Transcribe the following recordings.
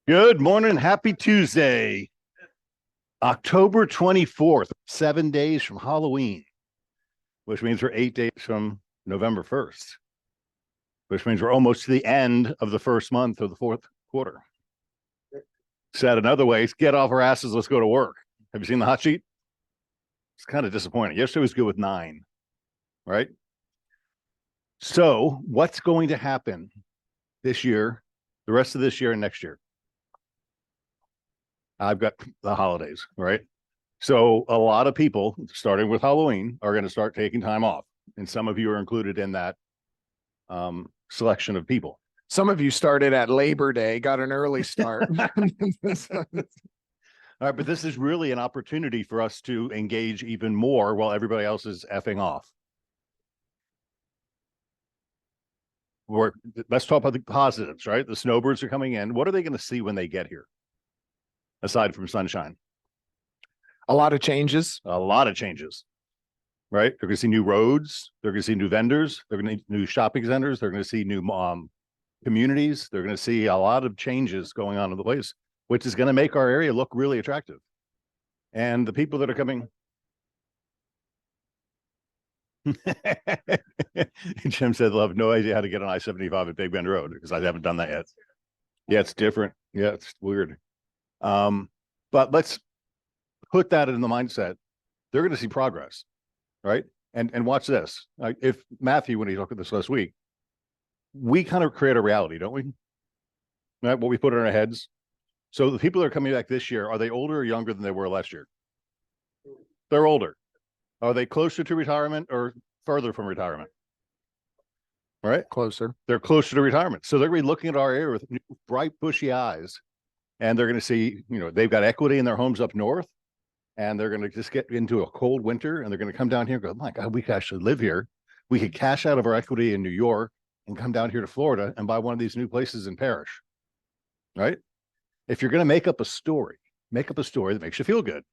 Good morning. Happy Tuesday, October 24th, 7 days from Halloween, which means we're 8 days from November 1st, which means we're almost to the end of the first month of the fourth quarter. Said another way, get off our asses. Let's go to work. Have you seen the hot sheet? It's kind of disappointing. Yesterday was good with 9, right? So, what's going to happen this year, the rest of this year and next year? I've got the holidays, right? So a lot of people, starting with Halloween, are going to start taking time off, and some of you are included in that selection of people. Some of you started at Labor Day, got an early start. All right, but this is really an opportunity for us to engage even more while everybody else is effing off. Let's talk about the positives, right? The snowbirds are coming in. What are they going to see when they get here, aside from sunshine? A lot of changes. A lot of changes, right? They're going to see new roads. They're going to see new vendors. They're going to see new shopping centers. They're going to see new communities. They're going to see a lot of changes going on in the place, which is going to make our area look really attractive. And the people that are coming. Jim said they'll have no idea how to get on I-75 at Big Bend Road because I haven't done that yet. Yeah, it's different. Yeah, it's weird. But let's put that in the mindset. They're going to see progress, right? And watch this. If Matthew, when he talked about this last week, we kind of create a reality, don't we? Right? What we put in our heads. So the people that are coming back this year, are they older or younger than they were last year? They're older. Are they closer to retirement or further from retirement? Right? Closer. They're closer to retirement. So they're going to be looking at our area with new, bright, bushy eyes. And they're going to see, they've got equity in their homes up north. And they're going to just get into a cold winter. And they're going to come down here and go, my God, we could actually live here. We could cash out of our equity in New York and come down here to Florida and buy one of these new places in Parrish. Right? If you're going to make up a story that makes you feel good.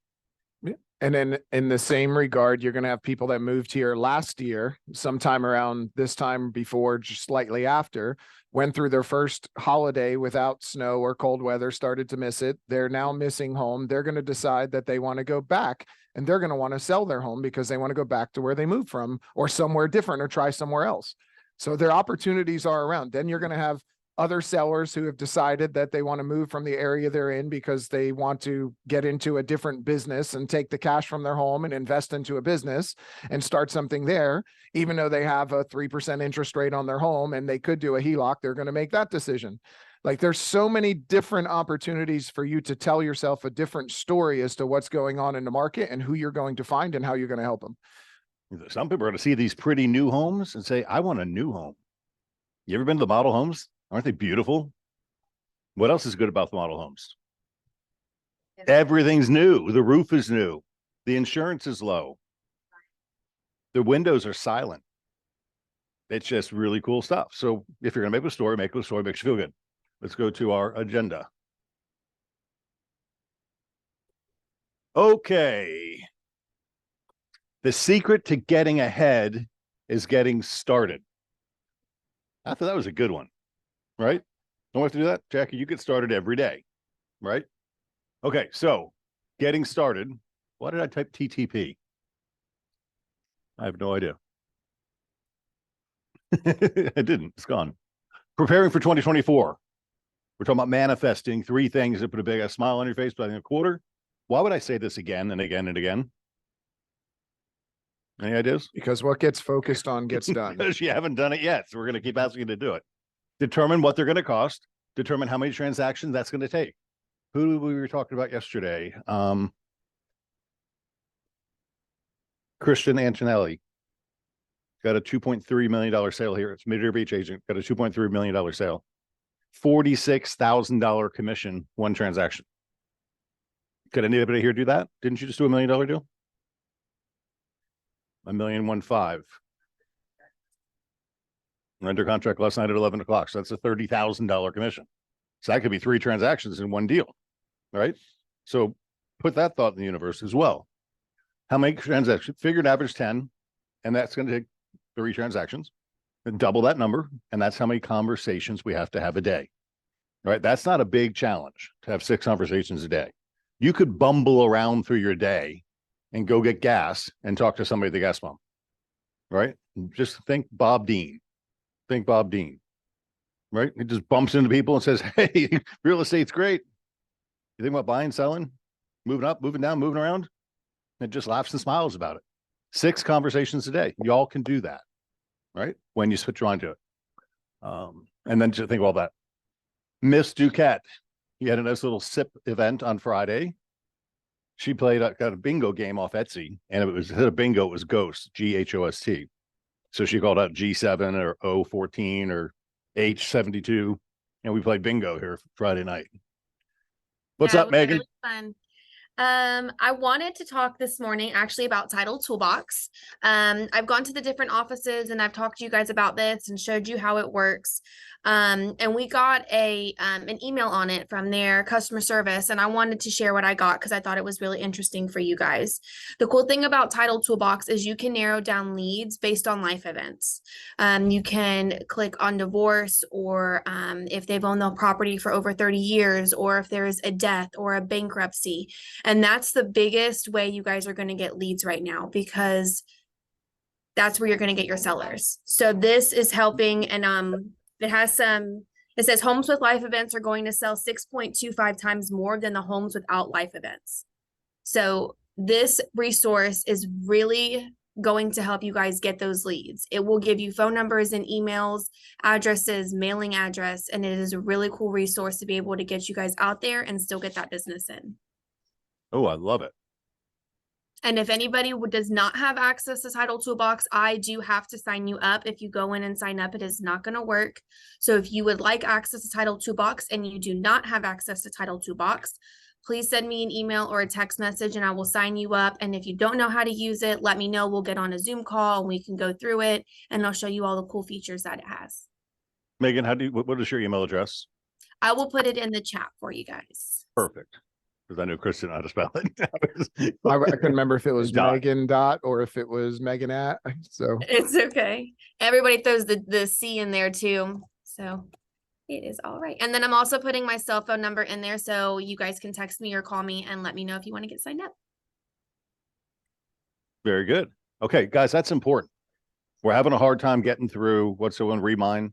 Yeah. And then in the same regard, you're going to have people that moved here last year, sometime around this time before, just slightly after, went through their first holiday without snow or cold weather, started to miss it. They're now missing home. They're going to decide that they want to go back, and they're going to want to sell their home because they want to go back to where they moved from or somewhere different or try somewhere else. So their opportunities are around. Then you're going to have other sellers who have decided that they want to move from the area they're in because they want to get into a different business and take the cash from their home and invest into a business and start something there. Even though they have a 3% interest rate on their home and they could do a HELOC, they're going to make that decision. Like, there's so many different opportunities for you to tell yourself a different story as to what's going on in the market and who you're going to find and how you're going to help them. Some people are going to see these pretty new homes and say, I want a new home. You ever been to the model homes? Aren't they beautiful? What else is good about the model homes? Everything's new. The roof is new. The insurance is low. The windows are silent. It's just really cool stuff. So if you're going to make a story makes you feel good. Let's go to our agenda. Okay. The secret to getting ahead is getting started. I thought that was a good one. Right? Don't have to do that. Jackie, you get started every day, right? Okay, so getting started. Why did I type TTP? I have no idea. I didn't. It's gone. Preparing for 2024. We're talking about manifesting 3 things that put a big smile on your face by the end of the quarter. Why would I say this again and again and again? Any ideas? Because what gets focused on gets done. Because you haven't done it yet. So we're going to keep asking you to do it. Determine what they're going to cost, determine how many transactions that's going to take. Who we were talking about yesterday? Christian Antonelli got a $2.3 million sale here. It's Mid-Air Beach agent, got a $2.3 million sale. $46,000 commission, one transaction. Could anybody here do that? Didn't you just do $1 million deal? $1.15 million. Under contract last night at 11 o'clock. So that's a $30,000 commission. So that could be 3 transactions in one deal, right? So put that thought in the universe as well. How many transactions? Figured average 10, and that's going to take 3 transactions, and double that number, and that's how many conversations we have to have a day. right? That's not a big challenge to have 6 conversations a day. You could bumble around through your day and go get gas and talk to somebody at the gas pump, right? Just think Bob Dean. Think Bob Dean, right? He just bumps into people and says, hey, real estate's great. You think about buying, selling, moving up, moving down, moving around? And just laughs and smiles about it. 6 conversations a day. Y'all can do that, right? When you switch your mind to it. And then just think about that. Miss Duquette, he had a nice little sip event on Friday. She got a bingo game off Etsy, and it was, instead of bingo, it was Ghost, Ghost. So she called out G7 or O14 or H72, and we played bingo here Friday night. What's Yeah, up, it was Megan? really fun. I wanted to talk this morning actually about Title Toolbox. I've gone to the different offices and I've talked to you guys about this and showed you how it works. And we got an email on it from their customer service, and I wanted to share what I got because I thought it was really interesting for you guys. The cool thing about Title Toolbox is you can narrow down leads based on life events. You can click on divorce, or if they've owned the property for over 30 years, or if there is a death or a bankruptcy. And that's the biggest way you guys are going to get leads right now, because that's where you're going to get your sellers. So this is helping, and it says homes with life events are going to sell 6.25 times more than the homes without life events. So this resource is really going to help you guys get those leads. It will give you phone numbers and emails, addresses, mailing address, and it is a really cool resource to be able to get you guys out there and still get that business in. Oh, I love it. And if anybody does not have access to Title Toolbox, I do have to sign you up. If you go in and sign up, it is not going to work. So if you would like access to Title Toolbox and you do not have access to Title Toolbox, please send me an email or a text message and I will sign you up. And if you don't know how to use it, let me know. We'll get on a Zoom call and we can go through it, and I'll show you all the cool features that it has. Megan, what is your email address? I will put it in the chat for you guys. Perfect. Because I knew Chris didn't know how to spell it. I couldn't remember if it was Dot. Megan dot or if it was Megan at. So It's okay. Everybody throws the C in there too. So it is all right. And then I'm also putting my cell phone number in there so you guys can text me or call me and let me know if you want to get signed up. Very good. Okay, guys, that's important. We're having a hard time getting through what's the one Remine.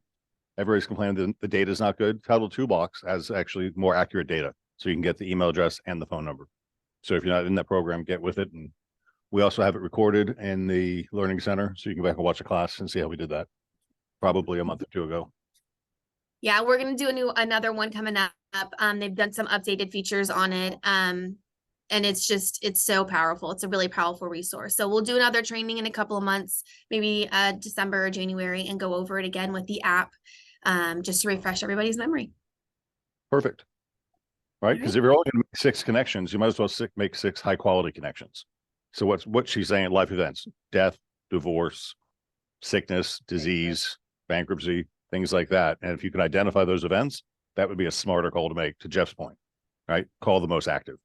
Everybody's complaining the data is not good. Title Toolbox has actually more accurate data. So you can get the email address and the phone number. So if you're not in that program, get with it. And we also have it recorded in the Learning Center. So you can go back and watch a class and see how we did that probably a month or 2 ago. Yeah, we're going to do another one coming up. They've done some updated features on it. And it's so powerful. It's a really powerful resource. So we'll do another training in a couple of months, maybe December or January, and go over it again with the app, just to refresh everybody's memory. Perfect. Right? Because if you're only going to make 6 connections, you might as well make 6 high quality connections. So what she's saying, life events, death, divorce, sickness, disease, bankruptcy, things like that. And if you can identify those events, that would be a smarter call to make, to Jeff's point, right? Call the most active.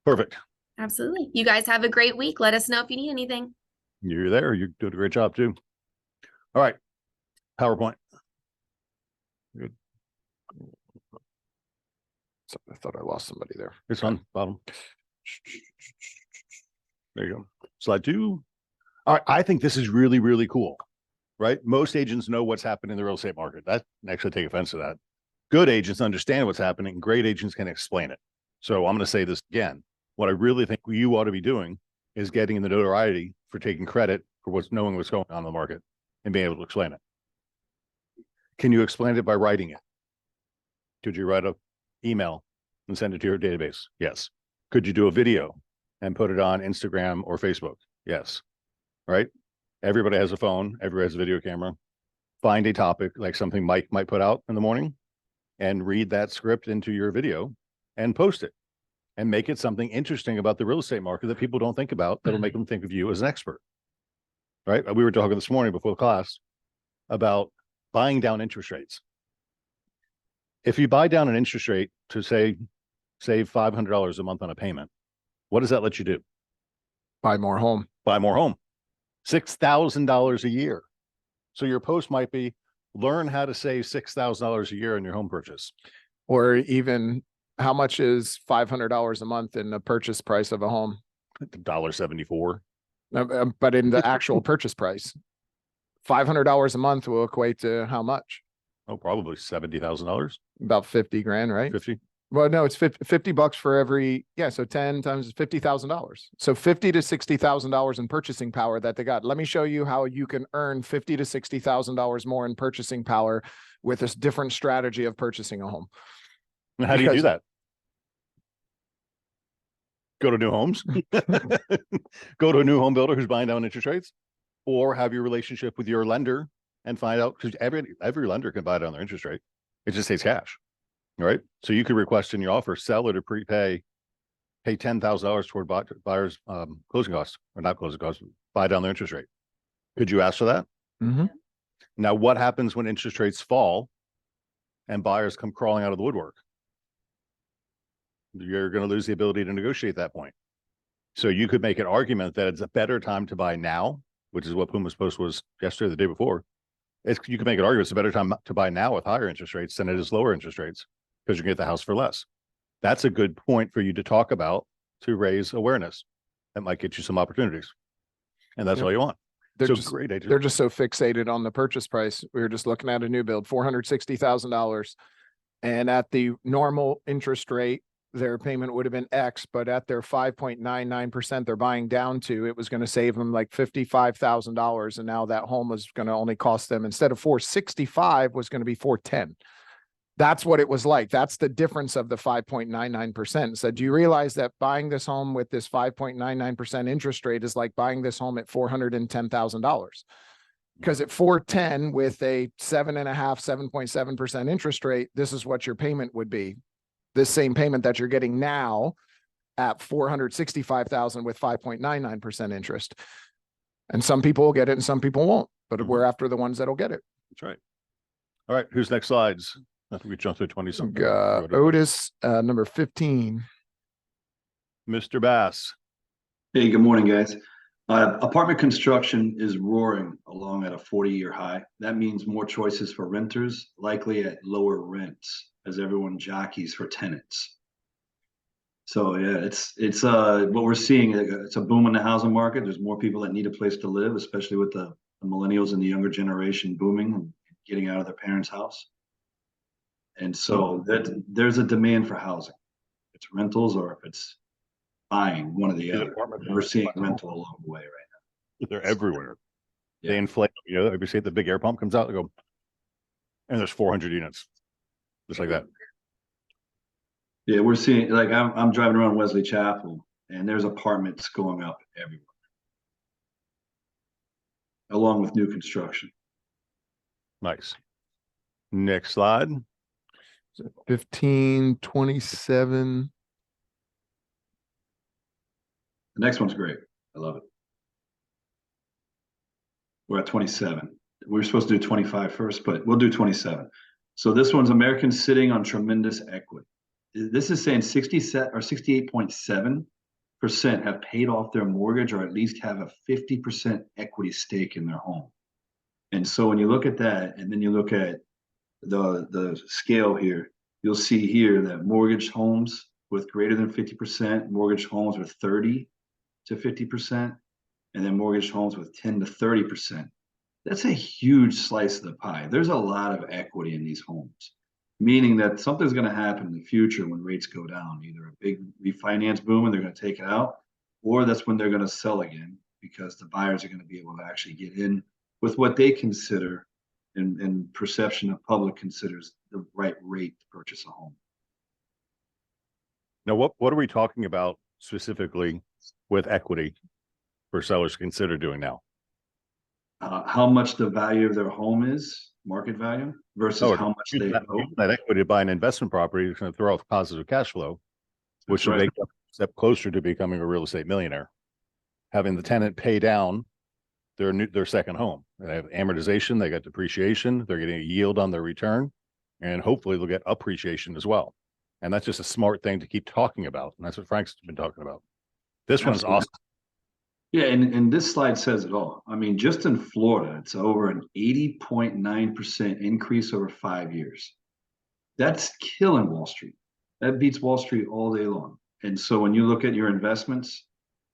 Perfect. Absolutely. You guys have a great week. Let us know if you need anything. You're there. You're doing a great job too. All right. PowerPoint. Good. So I thought I lost somebody there. It's on bottom. There you go. Slide 2. All right. I think this is really, really cool, right? Most agents know what's happening in the real estate market. That actually take offense to that. Good agents understand what's happening. Great agents can explain it. So I'm going to say this again. What I really think you ought to be doing is getting in the notoriety for taking credit for knowing what's going on in the market and being able to explain it. Can you explain it by writing it? Could you write a email and send it to your database? Yes. Could you do a video and put it on Instagram or Facebook? Yes. Right? Everybody has a phone. Everybody has a video camera. Find a topic like something Mike might put out in the morning and read that script into your video and post it and make it something interesting about the real estate market that people don't think about. That'll make them think of you as an expert. Right? We were talking this morning before class about buying down interest rates. If you buy down an interest rate to save $500 a month on a payment, what does that let you do? Buy more home. Buy more home. $6,000 a year. So your post might be learn how to save $6,000 a year on your home purchase. Or even how much is $500 a month in the purchase price of a home? $1.74. But in the actual purchase price, $500 a month will equate to how much? Oh, probably $70,000, About 50 grand, right? 50. Well, no, it's $50 for every, yeah. So 10 times $50,000. So $50,000 to $60,000 in purchasing power that they got. Let me show you how you can earn $50,000 to $60,000 more in purchasing power with this different strategy of purchasing a home. And how do you do Because- that? Go to New Homes, go to a new home builder who's buying down interest rates, or have your relationship with your lender and find out, because every lender can buy down their interest rate. It just takes cash, right? So you could request in your offer, seller to prepay, pay $10,000 toward buyer's closing costs, or not closing costs, buy down their interest rate. Could you ask for that? Mhm. Now, what happens when interest rates fall and buyers come crawling out of the woodwork? You're going to lose the ability to negotiate at that point. So you could make an argument that it's a better time to buy now, which is what Puma's post was yesterday, or the day before. You can make an argument it's a better time to buy now with higher interest rates than it is lower interest rates, because you can get the house for less. That's a good point for you to talk about to raise awareness. That might get you some opportunities. And that's Yep. all you want. They're So just, great. they're just so fixated on the purchase price. We were just looking at a new build, $460,000. And at the normal interest rate, their payment would have been X, but at their 5.99% they're buying down to, it was going to save them like $55,000. And now that home was going to only cost them, instead of 465, was going to be 410. That's what it was like. That's the difference of the 5.99%. So do you realize that buying this home with this 5.99% interest rate is like buying this home at $410,000? Because at 410 with a 7.7% interest rate, this is what your payment would be. This same payment that you're getting now at 465,000 with 5.99% interest. And some people will get it and some people won't, but we're after the ones that'll get it. That's right. All right. Who's next slides? I think we jumped through 20 something. Otis, number 15. Mr. Bass. Hey, good morning, guys. Apartment construction is roaring along at a 40-year high. That means more choices for renters, likely at lower rents, as everyone jockeys for tenants. So yeah, it's what we're seeing. It's a boom in the housing market. There's more people that need a place to live, especially with the millennials and the younger generation booming and getting out of their parents' house. And so there's a demand for housing. If it's rentals or if it's buying, one or the other. We're seeing rental along the way right now. They're everywhere. Yeah. They inflate, if you see the big air pump comes out, they go, and there's 400 units. Just like that. Yeah, we're seeing, like, I'm driving around Wesley Chapel and there's apartments going up everywhere, along with new construction. Nice. Next slide. 1527. The next one's great. I love it. We're at 27. We were supposed to do 25 first, but we'll do 27. So this one's Americans sitting on tremendous equity. This is saying 68.7% have paid off their mortgage or at least have a 50% equity stake in their home. And so when you look at that, and then you look at the scale here, you'll see here that mortgage homes with greater than 50%, mortgage homes with 30 to 50%, and then mortgage homes with 10 to 30%. That's a huge slice of the pie. There's a lot of equity in these homes, meaning that something's going to happen in the future when rates go down, either a big refinance boom and they're going to take it out, or that's when they're going to sell again because the buyers are going to be able to actually get in with what they consider and perception of public considers the right rate to purchase a home. Now, what are we talking about specifically with equity for sellers to consider doing now? How much the value of their home is, market value, versus how much they owe. That equity to buy an investment property is going to throw off positive cash flow, which will make them a step closer to becoming a real estate millionaire. Having the tenant pay down their second home. They have amortization, they got depreciation, they're getting a yield on their return, and hopefully they'll get appreciation as well. And that's just a smart thing to keep talking about. And that's what Frank's been talking about. This one's awesome. Yeah, and this slide says it all. I mean, just in Florida, it's over an 80.9% increase over 5 years. That's killing Wall Street. That beats Wall Street all day long. And so when you look at your investments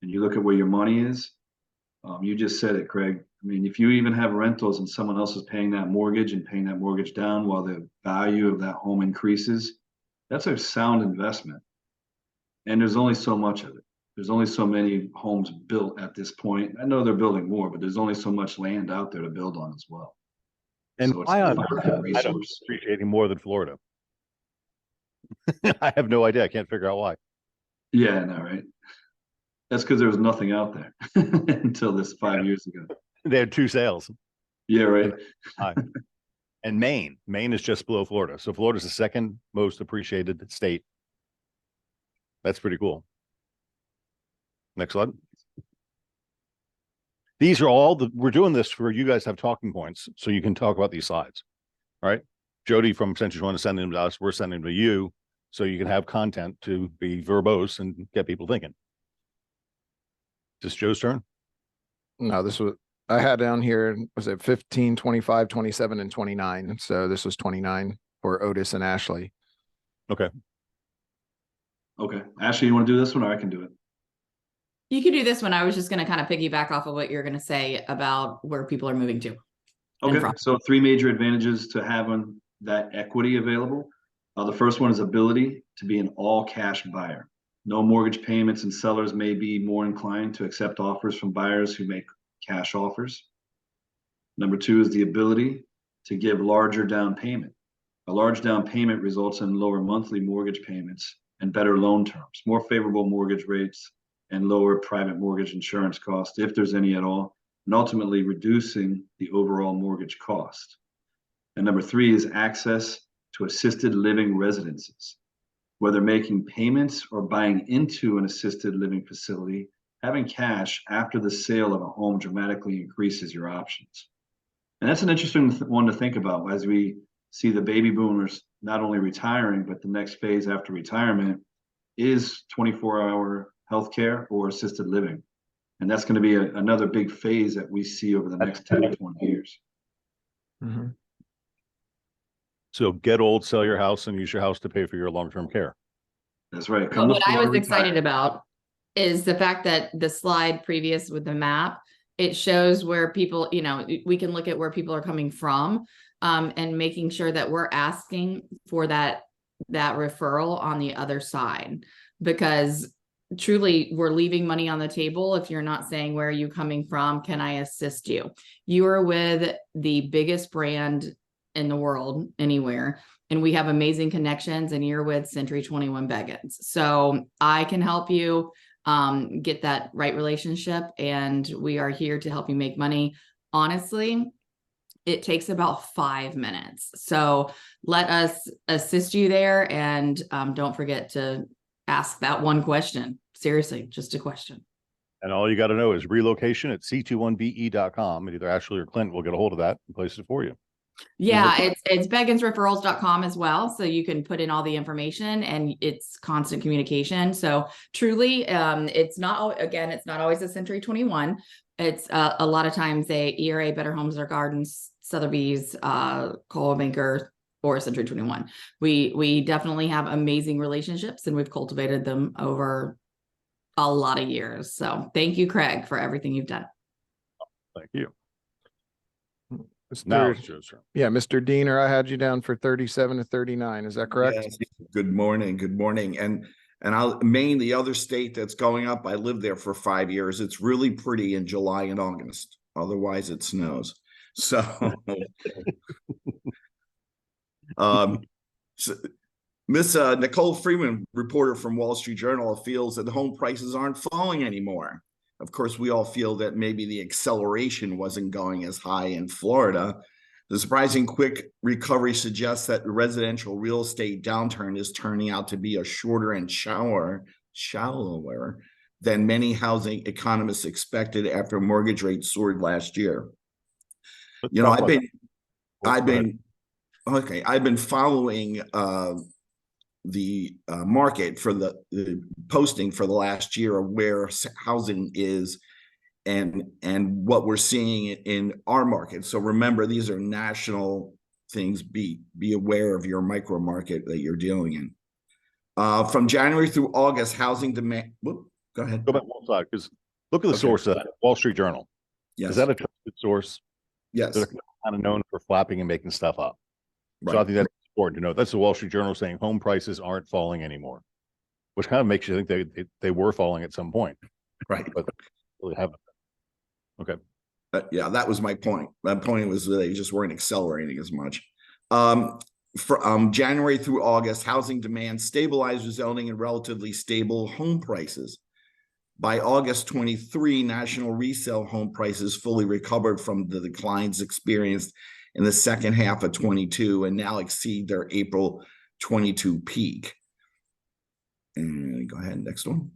and you look at where your money is, you just said it, Craig. I mean, if you even have rentals and someone else is paying that mortgage and paying that mortgage down while the value of that home increases, that's a sound investment. And there's only so much of it. There's only so many homes built at this point. I know they're building more, but there's only so much land out there to build on as well. And So it's why a on finite earth I don't resource. appreciate it more than Florida? I have no idea. I can't figure out why. Yeah, I know, right? That's because there was nothing out there until this 5 years ago. They had 2 sales. Yeah, right. And Maine is just below Florida. So Florida's the second most appreciated state. That's pretty cool. Next slide. These are all we're doing this for you guys to have talking points so you can talk about these slides. All right. Jody from Century 21 is sending them to us. We're sending them to you so you can have content to be verbose and get people thinking. Is this Joe's turn? No, this was, I had down here, was it 15, 25, 27, and 29. So this was 29 for Otis and Ashley. Okay. Ashley, you want to do this one or I can do it? You could do this one. I was just going to kind of piggyback off of what you're going to say about where people are moving to. Okay, from. so 3 major advantages to having that equity available. The first one is ability to be an all cash buyer. No mortgage payments, and sellers may be more inclined to accept offers from buyers who make cash offers. Number 2 is the ability to give larger down payment. A large down payment results in lower monthly mortgage payments and better loan terms, more favorable mortgage rates, and lower private mortgage insurance costs, if there's any at all, and ultimately reducing the overall mortgage cost. And number 3 is access to assisted living residences. Whether making payments or buying into an assisted living facility, having cash after the sale of a home dramatically increases your options. And that's an interesting one to think about as we see the baby boomers not only retiring, but the next phase after retirement is 24-hour healthcare or assisted living. And that's going to be another big phase that we see over the next 10 to 20 years. Mm-hmm. So get old, sell your house, and use your house to pay for your long-term care. That's right. But what I was excited about is the fact that the slide previous with the map, it shows where people, you know, we can look at where people are coming from, and making sure that we're asking for that referral on the other side, because truly we're leaving money on the table if you're not saying, where are you coming from? Can I assist you? You are with the biggest brand in the world anywhere, and we have amazing connections, and you're with Century 21 Beggins. So I can help you get that right relationship, and we are here to help you make money. Honestly, it takes about 5 minutes. So let us assist you there, and don't forget to ask that one question. Seriously, just a question. And all you got to know is relocation at c21be.com, and either Ashley or Clint will get a hold of that and place it for you. Yeah, it's begginsreferrals.com as well. So you can put in all the information, and it's constant communication. So truly, it's not always a Century 21. It's a lot of times a ERA, Better Homes or Gardens, Sotheby's, Coldwell Banker, or Century 21. We definitely have amazing relationships, and we've cultivated them over a lot of years. So thank you, Craig, for everything you've done. Thank you. Mr. Now it's Joe's turn. Yeah, Mr. Diener, I had you down for 37 to 39. Is that correct? Yes. Good morning. And Maine, the other state that's going up, I lived there for 5 years. It's really pretty in July and August. Otherwise it snows. So, Miss Nicole Freeman, reporter from Wall Street Journal, feels that the home prices aren't falling anymore. Of course, we all feel that maybe the acceleration wasn't going as high in Florida. The surprising quick recovery suggests that the residential real estate downturn is turning out to be a shorter and shallower than many housing economists expected after mortgage rates soared last year. You know, I've been following the market for the posting for the last year of where housing is and what we're seeing in our market. So remember, these are national things, be aware of your micro market that you're dealing in. From January through August, housing demand. Whoop, go ahead. Go back one side, because look at the Okay. source of that, Wall Street Journal. Yes. Is that a trusted source? Yes. They're kind of known for flapping and making stuff up. So I Right. think that's important to know. That's the Wall Street Journal saying home prices aren't falling anymore, which kind of makes you think they were falling at some point, Right. but really haven't. Okay. Yeah, that was my point. My point was that they just weren't accelerating as much. From January through August, housing demand stabilized, resulting in relatively stable home prices. By August 23, national resale home prices fully recovered from the declines experienced in the second half of 22 and now exceed their April 22 peak. And go ahead, next one.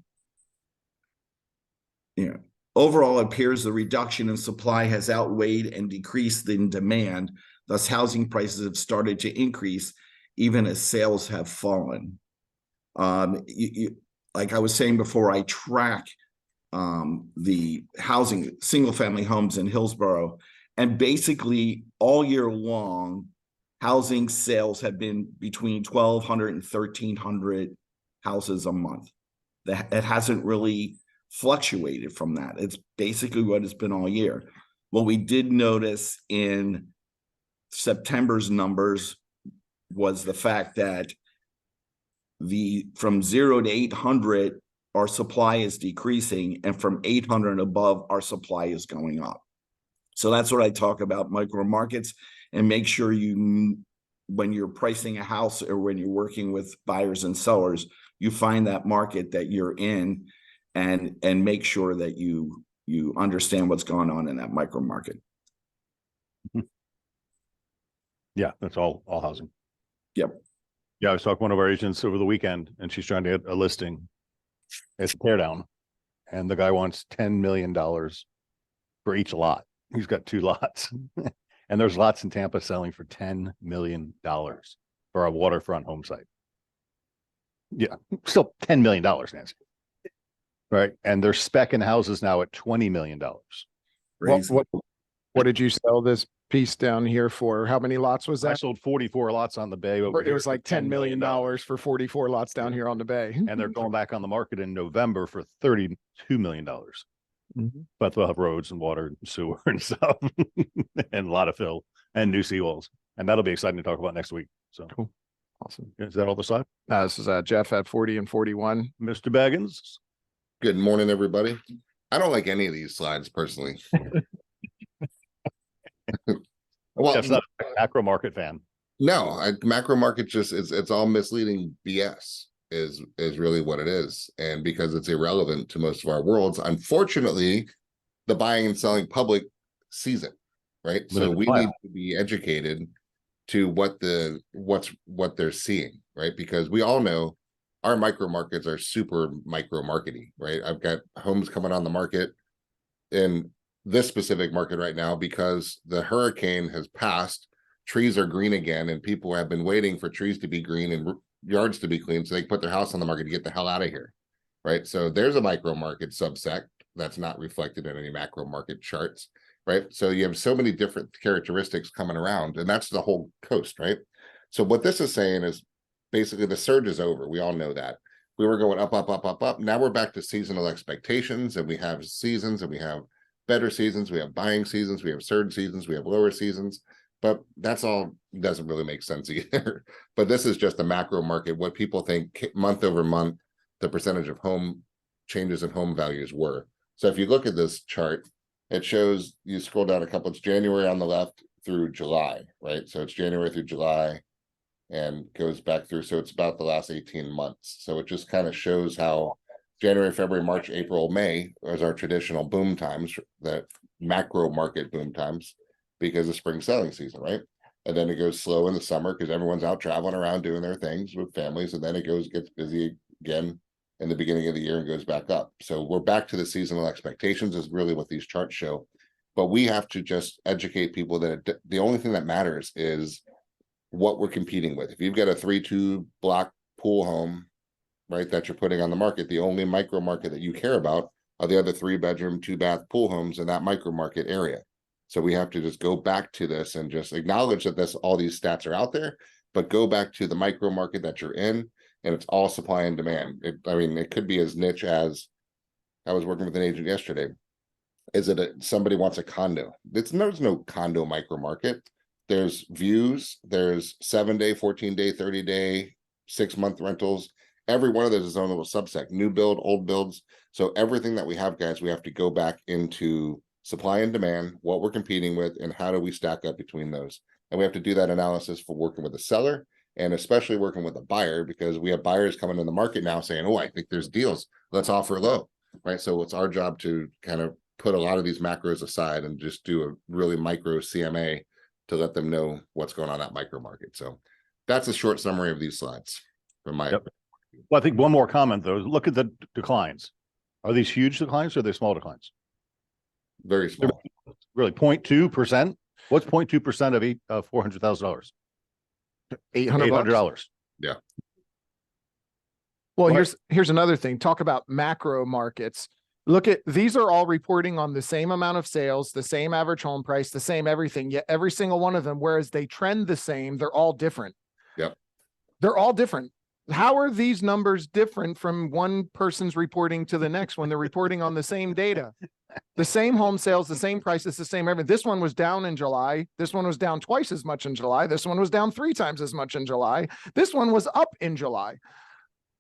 Yeah. Overall, it appears the reduction in supply has outweighed and decreased in demand. Thus, housing prices have started to increase, even as sales have fallen. Like I was saying before, I track the housing, single-family homes in Hillsborough, and basically all year long, housing sales have been between 1,200 and 1,300 houses a month. That it hasn't really fluctuated from that. It's basically what it's been all year. What we did notice in September's numbers was the fact that from 0 to 800, our supply is decreasing, and from 800 and above, our supply is going up. So that's what I talk about, micro markets, and make sure you, when you're pricing a house or when you're working with buyers and sellers, you find that market that you're in, and make sure that you understand what's going on in that micro market. Yeah, that's all housing. Yep. Yeah, I was talking to one of our agents over the weekend, and she's trying to get a listing. It's a tear down, and the guy wants $10 million for each lot. He's got 2 lots, and there's lots in Tampa selling for $10 million for a waterfront home site. Yeah, still $10 million, Nancy. Right, and they're specking houses now at $20 million. What did you sell this piece down here for? How many lots was I that? sold 44 lots on the bay. Over It was like $10 million for 44 lots down here on the bay. and they're going back on the market in November for $32 million. Mhm. But they'll have roads and water and sewer and stuff, and a lot of fill and new seawalls, and that'll be exciting to talk about next week. So, Cool. Awesome. is that all the side, This is Jeff at 40 and 41. Mr. Baggins? Good morning, everybody. I don't like any of these slides personally. Well, Jeff's not a macro market fan. no, macro market just it's all misleading BS is really what it is. And because it's irrelevant to most of our worlds, unfortunately, the buying and selling public sees it, right? So Limited we file. need to be educated to what they're seeing, right? Because we all know our micro markets are super micro markety, right? I've got homes coming on the market in this specific market right now because the hurricane has passed, trees are green again, and people have been waiting for trees to be green and yards to be clean so they can put their house on the market to get the hell out of here, right? So there's a micro market subsect that's not reflected in any macro market charts, right? So you have so many different characteristics coming around, and that's the whole coast, right? So what this is saying is basically the surge is over. We all know that. We were going up, up, up, up, up. Now we're back to seasonal expectations, and we have seasons, and we have better seasons, we have buying seasons, we have surge seasons, we have lower seasons, but that's all doesn't really make sense either. But this is just a macro market, what people think month over month, the percentage of home changes in home values were. So if you look at this chart, it shows, you scroll down a couple, it's January on the left through July, right? So it's January through July and goes back through. So it's about the last 18 months. So it just kind of shows how January, February, March, April, May was our traditional boom times, the macro market boom times, because of spring selling season, right? And then it goes slow in the summer because everyone's out traveling around doing their things with families, and then it gets busy again in the beginning of the year and goes back up. So we're back to the seasonal expectations is really what these charts show. But we have to just educate people that the only thing that matters is what we're competing with. If you've got a 3-2 block pool home, right, that you're putting on the market, the only micro market that you care about are the other 3-bedroom, 2-bath pool homes in that micro market area. So we have to just go back to this and just acknowledge that all these stats are out there, but go back to the micro market that you're in, and it's all supply and demand. I mean, it could be as niche as, I was working with an agent yesterday. Is it somebody wants a condo? There's no condo micro market. There's views, there's 7-day, 14-day, 30-day, 6-month rentals. Every one of those is its own little subsect, new build, old builds. So everything that we have, guys, we have to go back into supply and demand, what we're competing with, and how do we stack up between those. And we have to do that analysis for working with the seller, and especially working with the buyer, because we have buyers coming in the market now saying, oh, I think there's deals, let's offer low, right? So it's our job to kind of put a lot of these macros aside and just do a really micro CMA to let them know what's going on that micro market. So that's a short summary of these slides from my. Yep. Well, I think one more comment though, look at the declines. Are these huge declines or are they small declines? Very small. Really 0.2%. What's 0.2% of $400,000? $800. Yeah. Well, What? here's another thing. Talk about macro markets. Look at, these are all reporting on the same amount of sales, the same average home price, the same everything, yet every single one of them, whereas they trend the same, they're all different. Yep. They're all different. How are these numbers different from one person's reporting to the next when they're reporting on the same data? The same home sales, the same prices, the same everything. This one was down in July. This one was down twice as much in July. This one was down 3 times as much in July. This one was up in July.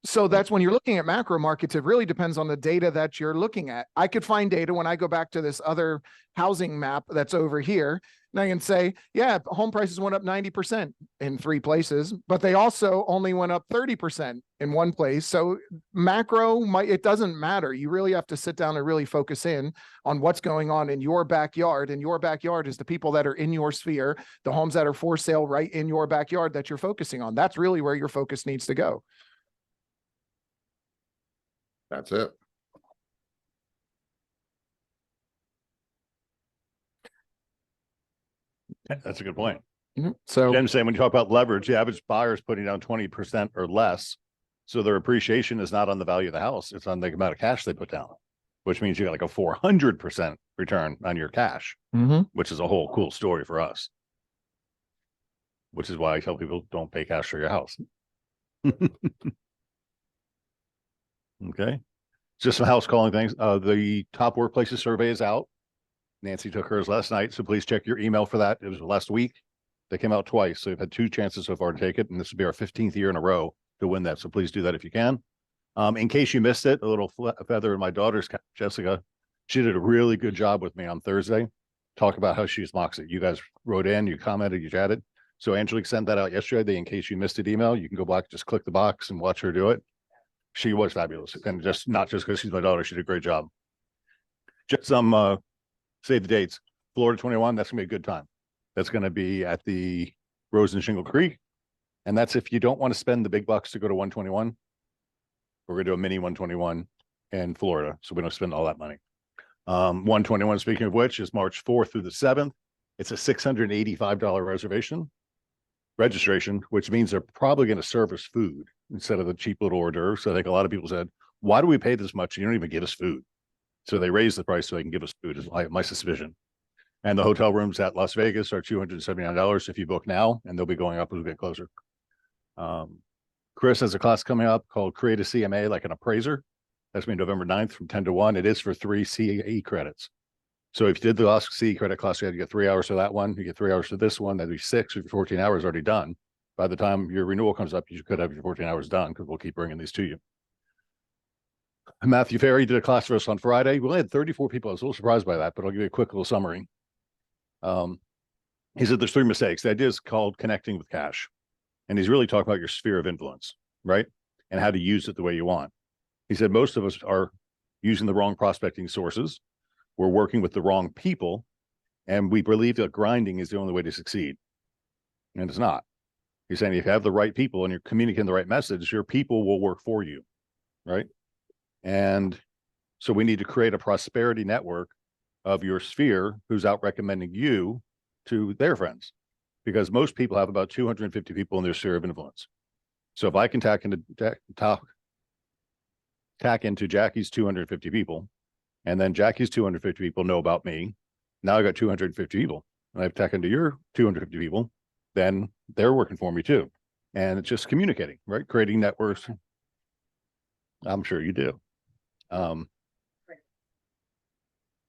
So that's when you're looking at macro markets, it really depends on the data that you're looking at. I could find data when I go back to this other housing map that's over here, and I can say, yeah, home prices went up 90% in 3 places, but they also only went up 30% in 1 place. So macro, it doesn't matter. You really have to sit down and really focus in on what's going on in your backyard. And your backyard is the people that are in your sphere, the homes that are for sale right in your backyard that you're focusing on. That's really where your focus needs to go. That's it. That's a good point. So Jen's saying when you talk about leverage, the average buyer is putting down 20% or less. So their appreciation is not on the value of the house. It's on the amount of cash they put down, which means you got like a 400% return on your cash, which is a whole cool story for us. Which is why I tell people don't pay cash for your house. Okay. Just some house calling things. The top workplaces survey is out. Nancy took hers last night, so please check your email for that. It was last week. They came out twice, so we've had 2 chances so far to take it, and this will be our 15th year in a row to win that. So please do that if you can. In case you missed it, a little feather in my daughter's cap, Jessica. She did a really good job with me on Thursday. Talk about how she mocks it. You guys wrote in, you commented, you chatted. So Angelique sent that out yesterday. In case you missed it email, you can go back, just click the box and watch her do it. She was fabulous, and just not just because she's my daughter, she did a great job. Just some save the dates. Florida 21, that's gonna be a good time. That's gonna be at the Rose and Shingle Creek, and that's if you don't want to spend the big bucks to go to 121. We're gonna do a mini 121 in Florida, so we don't spend all that money. 121, speaking of which, is March 4th through the 7th. It's a $685 registration, which means they're probably going to serve us food instead of the cheap little hors d'oeuvres. So I think a lot of people said, why do we pay this much? You don't even give us food. So they raised the price so they can give us food, is my suspicion. And the hotel rooms at Las Vegas are $279 if you book now, and they'll be going up as we get closer. Chris has a class coming up called Create a CMA, like an appraiser. That's going to be November 9th from 10 to 1. It is for 3 CE credits. So if you did the last CE credit class, you had to get 3 hours for that one. You get 3 hours for this one. That'd be 6 or 14 hours already done. By the time your renewal comes up, you could have your 14 hours done because we'll keep bringing these to you. Matthew Ferry did a class for us on Friday. We only had 34 people. I was a little surprised by that, but I'll give you a quick little summary. He said there's 3 mistakes. The idea is called connecting with cash. And he's really talking about your sphere of influence, right? And how to use it the way you want. He said most of us are using the wrong prospecting sources. We're working with the wrong people, and we believe that grinding is the only way to succeed. And it's not. He's saying if you have the right people and you're communicating the right message, your people will work for you, right? And so we need to create a prosperity network of your sphere who's out recommending you to their friends, because most people have about 250 people in their sphere of influence. So if I can tack into Jackie's 250 people, and then Jackie's 250 people know about me, Now I got 250 people, and I've taken to your 250 people, then they're working for me too. And it's just communicating, right? Creating networks. I'm sure you do.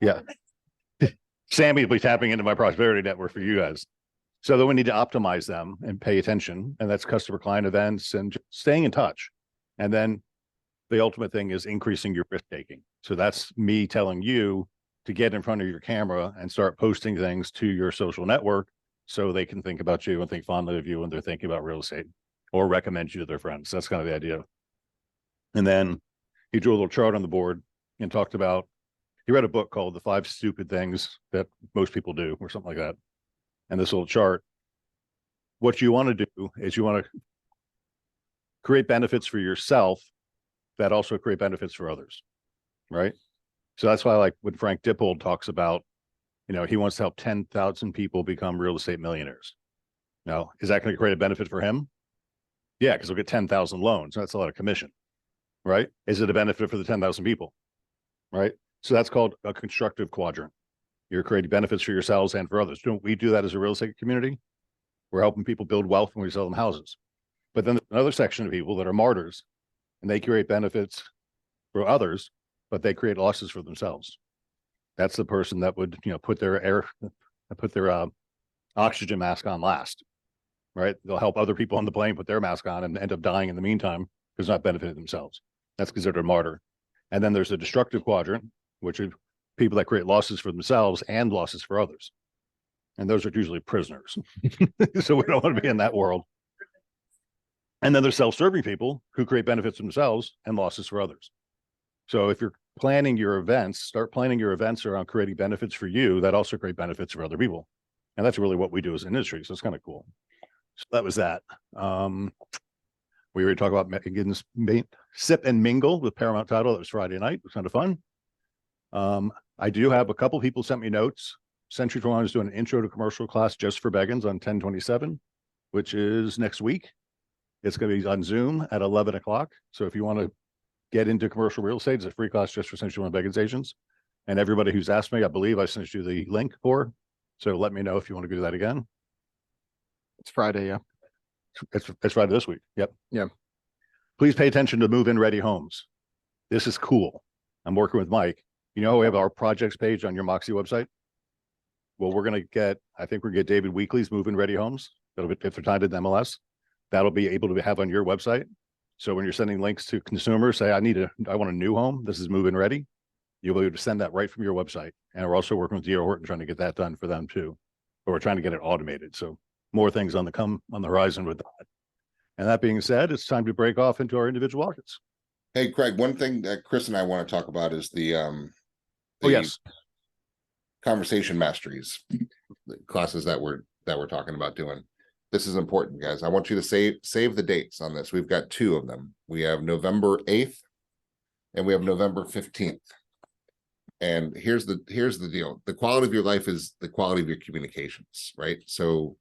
Yeah. Sammy will be tapping into my prosperity network for you guys. So then we need to optimize them and pay attention. And that's customer client events and just staying in touch. And then the ultimate thing is increasing your risk taking. So that's me telling you to get in front of your camera and start posting things to your social network so they can think about you and think fondly of you when they're thinking about real estate or recommend you to their friends. That's kind of the idea. And then he drew a little chart on the board and talked about, he read a book called The 5 Stupid Things That Most People Do or something like that. And this little chart, what you want to do is you want to create benefits for yourself that also create benefits for others, right? So that's why, like when Frank Dippold talks about, you know, he wants to help 10,000 people become real estate millionaires. Now, is that going to create a benefit for him? Yeah, because he'll get 10,000 loans. That's a lot of commission, right? Is it a benefit for the 10,000 people, right? So that's called a constructive quadrant. You're creating benefits for yourselves and for others. Don't we do that as a real estate community? We're helping people build wealth when we sell them houses. But then there's another section of people that are martyrs, and they create benefits for others, but they create losses for themselves. That's the person that would, you know, put their oxygen mask on last, right? They'll help other people on the plane put their mask on and end up dying in the meantime because not benefiting themselves. That's considered a martyr. And then there's a destructive quadrant, which are people that create losses for themselves and losses for others. And those are usually prisoners. So we don't want to be in that world. And then there's self-serving people who create benefits for themselves and losses for others. So if you're planning your events, start planning your events around creating benefits for you that also create benefits for other people. And that's really what we do as an industry. So it's kind of cool. So that was that. We already talked about Megan's Sip and Mingle with Paramount Title. That was Friday night. It was kind of fun. I do have a couple people sent me notes. Century 21 is doing an intro to commercial class just for Beggins on 10/27, which is next week. It's going to be on Zoom at 11 o'clock. So if you want to get into commercial real estate, it's a free class just for Century 21 Beggins agents. And everybody who's asked me, I believe I sent you the link for. So let me know if you want to do that again. It's Friday, yeah. It's Friday this week. Yep. Yeah. Please pay attention to move-in ready homes. This is cool. I'm working with Mike. You know, we have our projects page on your Moxie website. Well, we're going to get, I think we're going to get David Weekly's move-in ready homes. That'll be, if they're tied to the MLS, that'll be able to have on your website. So when you're sending links to consumers, say, I want a new home. This is move-in ready. You'll be able to send that right from your website. And we're also working with D.R. Horton trying to get that done for them too. But we're trying to get it automated. So more things on the horizon with that. And that being said, it's time to break off into our individual markets. Hey, Craig, one thing that Chris and I want to talk about is the Oh, yes. conversation masteries, the classes that we're talking about doing. This is important, guys. I want you to save the dates on this. We've got 2 of them. We have November 8th and we have November 15th. And here's the deal. The quality of your life is the quality of your communications, right? So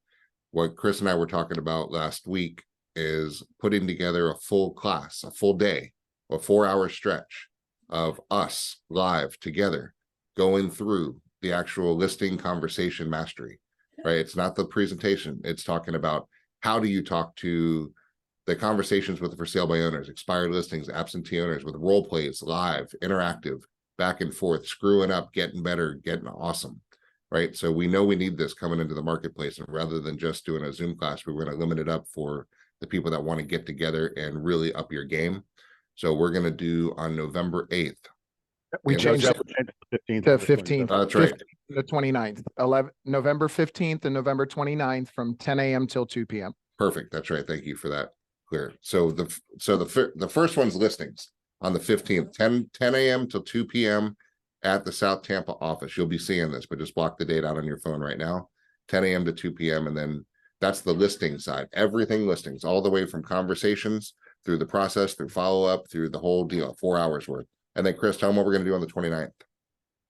what Chris and I were talking about last week is putting together a full class, a full day, a 4-hour stretch of us live together going through the actual listing conversation mastery, right? It's not the presentation. It's talking about how do you talk to the conversations with the for sale by owners, expired listings, absentee owners, with role plays, live, interactive, back and forth, screwing up, getting better, getting awesome, right? So we know we need this coming into the marketplace. And rather than just doing a Zoom class, we're going to limit it up for the people that want to get together and really up your game. So we're going to do on November 8th. We And changed what's it The 15th. to 15th. That's right. The 29th, November 15th and November 29th from 10 a.m. till 2 p.m. Perfect. That's right. Thank you for that. Clear. So the first one's listings on the 15th, 10 a.m. till 2 p.m. at the South Tampa office. You'll be seeing this, but just block the date out on your phone right now, 10 a.m. to 2 p.m. And then that's the listing side, everything listings, all the way from conversations through the process, through follow-up, through the whole deal, 4 hours worth. And then Chris, tell them what we're going to do on the 29th.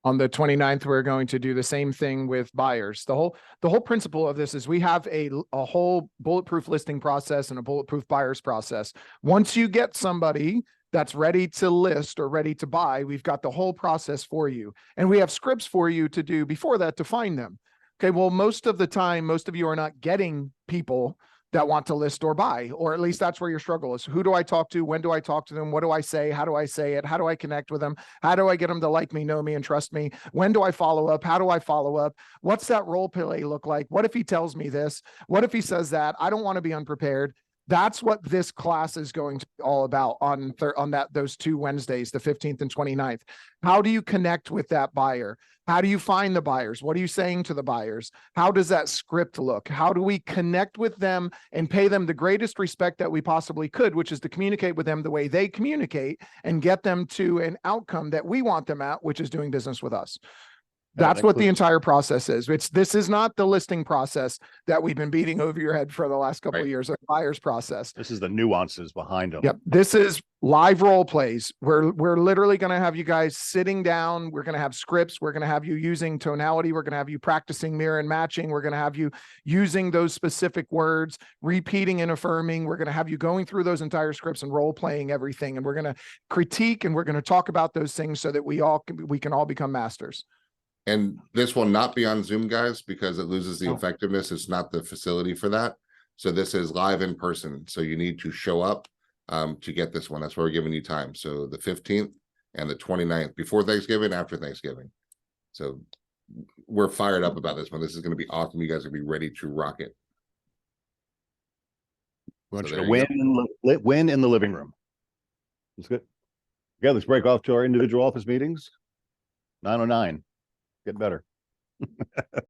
On the 29th, we're going to do the same thing with buyers. The whole principle of this is we have a whole bulletproof listing process and a bulletproof buyers process. Once you get somebody that's ready to list or ready to buy, we've got the whole process for you. And we have scripts for you to do before that to find them. Okay, well, most of the time, most of you are not getting people that want to list or buy, or at least that's where your struggle is. Who do I talk to? When do I talk to them? What do I say? How do I say it? How do I connect with them? How do I get them to like me, know me, and trust me? When do I follow up? How do I follow up? What's that role play look like? What if he tells me this? What if he says that? I don't want to be unprepared. That's what this class is going to be all about on those 2 Wednesdays, the 15th and 29th. How do you connect with that buyer? How do you find the buyers? What are you saying to the buyers? How does that script look? How do we connect with them and pay them the greatest respect that we possibly could, which is to communicate with them the way they communicate and get them to an outcome that we want them at, which is doing business with us. That's what the entire process is. This is not the listing process that we've been beating over your head for the last couple of years, a buyer's process. This is the nuances behind them. Yep. This is live role plays. We're literally going to have you guys sitting down. We're going to have scripts. We're going to have you using tonality. We're going to have you practicing mirror and matching. We're going to have you using those specific words, repeating and affirming. We're going to have you going through those entire scripts and role playing everything. And we're going to critique and we're going to talk about those things so that we can all become masters. And this will not be on Zoom, guys, because it loses the effectiveness. It's not the facility for that. So this is live in person. So you need to show up to get this one. That's why we're giving you time. So the 15th and the 29th, before Thanksgiving, after Thanksgiving. So we're fired up about this one. This is going to be awesome. You guys will be ready to rock it. We're So just there gonna you win in the living room. That's good. Yeah, let's break off to our individual office meetings. 9:09. Get better.